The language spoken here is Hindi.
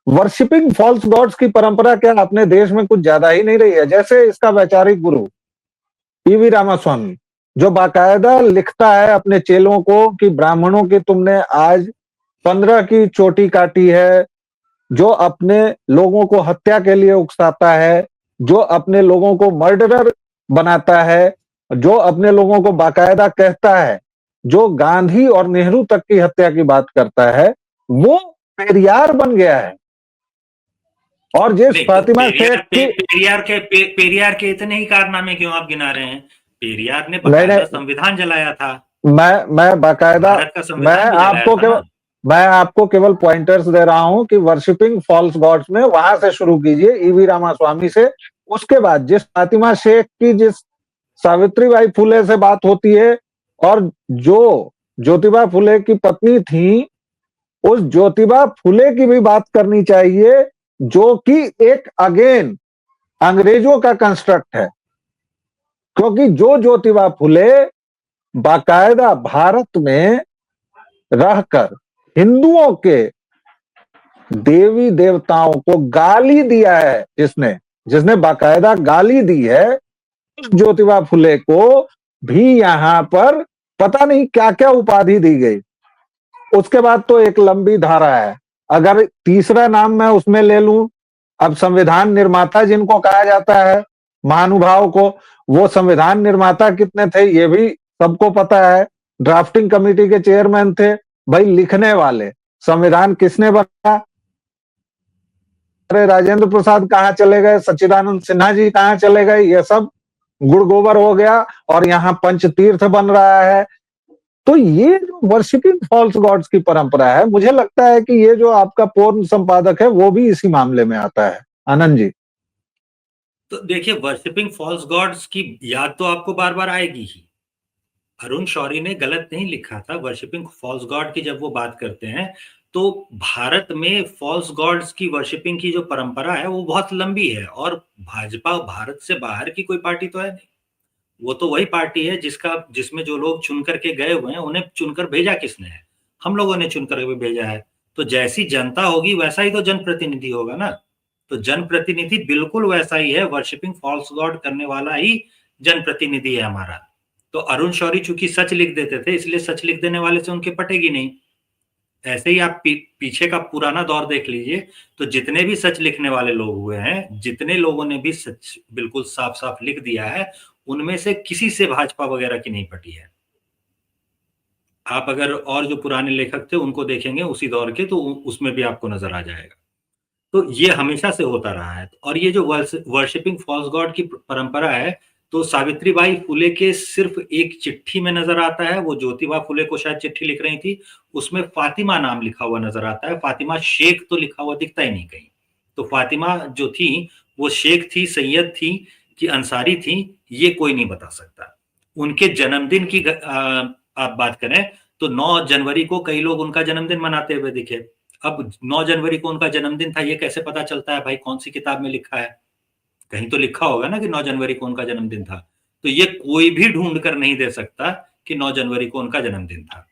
वर्शिपिंग फॉल्स गॉड्स की परंपरा क्या अपने देश में कुछ ज्यादा ही नहीं रही है? जैसे इसका वैचारिक गुरु ईवी रामास्वामी, जो बाकायदा लिखता है अपने चेलों को कि ब्राह्मणों की तुमने आज 15 की चोटी काटी है, जो अपने लोगों को हत्या के लिए उकसाता है, जो अपने लोगों को मर्डरर बनाता है, जो अपने लोगों को बाकायदा कहता है, जो गांधी और नेहरू तक की हत्या की बात करता है, वो पेरियार बन गया है। और जिस नहीं तो फातिमा शेख की पेरियार के इतने ही कारनामे क्यों आप गिना रहे हैं? पेरियार ने नहीं बकायदा नहीं, संविधान जलाया था। मैं बाकायदा भारत का मैं संविधान भी जलाया आपको था केवल ना। मैं आपको केवल पॉइंटर्स दे रहा हूं कि वर्शिपिंग फॉल्स गॉड्स में वहां से शुरू कीजिए, ईवी रामास्वामी से। उसके बाद जिस फातिमा शेख की, जिस सावित्रीबाई फुले से बात होती है, और जो ज्योतिबा फुले की पत्नी थी, उस ज्योतिबा फुले की भी बात करनी चाहिए, जो कि एक अगेन अंग्रेजों का कंस्ट्रक्ट है। क्योंकि जो ज्योतिबा फुले बाकायदा भारत में रहकर हिंदुओं के देवी देवताओं को गाली दिया है, जिसने जिसने बाकायदा गाली दी है, उस ज्योतिबा फुले को भी यहां पर पता नहीं क्या क्या उपाधि दी गई। उसके बाद तो एक लंबी धारा है। अगर तीसरा नाम मैं उसमें ले लूं, अब संविधान निर्माता जिनको कहा जाता है, महानुभाव को, वो संविधान निर्माता कितने थे ये भी सबको पता है। ड्राफ्टिंग कमेटी के चेयरमैन थे। भाई लिखने वाले, संविधान किसने बनाया? अरे राजेंद्र प्रसाद कहाँ चले गए, सच्चिदानंद सिन्हा जी कहाँ चले गए? ये सब गुड़ गोबर हो गया और यहाँ पंचतीर्थ बन रहा है। तो ये जो वर्शिपिंग फॉल्स गॉड्स की परंपरा है, मुझे लगता है कि ये जो आपका पूर्ण संपादक है वो भी इसी मामले में आता है। आनंद जी। तो देखिए, वर्शिपिंग फॉल्स गॉड्स की याद तो आपको बार बार आएगी ही। अरुण शौरी ने गलत नहीं लिखा था। वर्शिपिंग फॉल्स गॉड की जब वो बात करते हैं, तो भारत में फॉल्स गॉड्स की वर्शिपिंग की जो परंपरा है वो बहुत लंबी है, और भाजपा भारत से बाहर की कोई पार्टी तो है नहीं। वो तो वही पार्टी है जिसमें जो लोग चुन करके गए हुए हैं, उन्हें चुनकर भेजा किसने है? हम लोगों ने चुन कर भेजा है। तो जैसी जनता होगी वैसा ही तो जनप्रतिनिधि होगा ना। तो जनप्रतिनिधि बिल्कुल वैसा ही है, वर्शिपिंग फॉल्स गॉड करने वाला ही जनप्रतिनिधि है हमारा। तो अरुण शौरी चूंकि सच लिख देते थे, इसलिए सच लिख देने वाले से उनकी पटेगी नहीं। ऐसे ही आप पीछे का पुराना दौर देख लीजिए, तो जितने भी सच लिखने वाले लोग हुए हैं, जितने लोगों ने भी सच बिल्कुल साफ साफ लिख दिया है, उनमें से किसी से भाजपा वगैरह की नहीं पटी है। आप अगर और जो पुराने लेखक थे उनको देखेंगे उसी दौर के, तो उसमें भी आपको नजर आ जाएगा। तो ये हमेशा से होता रहा है। और ये जो वर्शिपिंग फॉल्स गॉड की परंपरा है, तो सावित्रीबाई फुले के सिर्फ एक चिट्ठी में नजर आता है। वो ज्योतिबा फुले को शायद चिट्ठी लिख रही थी, उसमें फातिमा नाम लिखा हुआ नजर आता है। फातिमा शेख तो लिखा हुआ दिखता ही नहीं कहीं। तो फातिमा जो थी वो शेख थी, सैयद थी कि अंसारी थी, ये कोई नहीं बता सकता। उनके जन्मदिन की आप बात करें तो 9 जनवरी को कई लोग उनका जन्मदिन मनाते हुए दिखे। अब 9 जनवरी को उनका जन्मदिन था, ये कैसे पता चलता है भाई? कौन सी किताब में लिखा है? कहीं तो लिखा होगा ना कि 9 जनवरी को उनका जन्मदिन था। तो ये कोई भी ढूंढ कर नहीं दे सकता कि 9 जनवरी को उनका जन्मदिन था।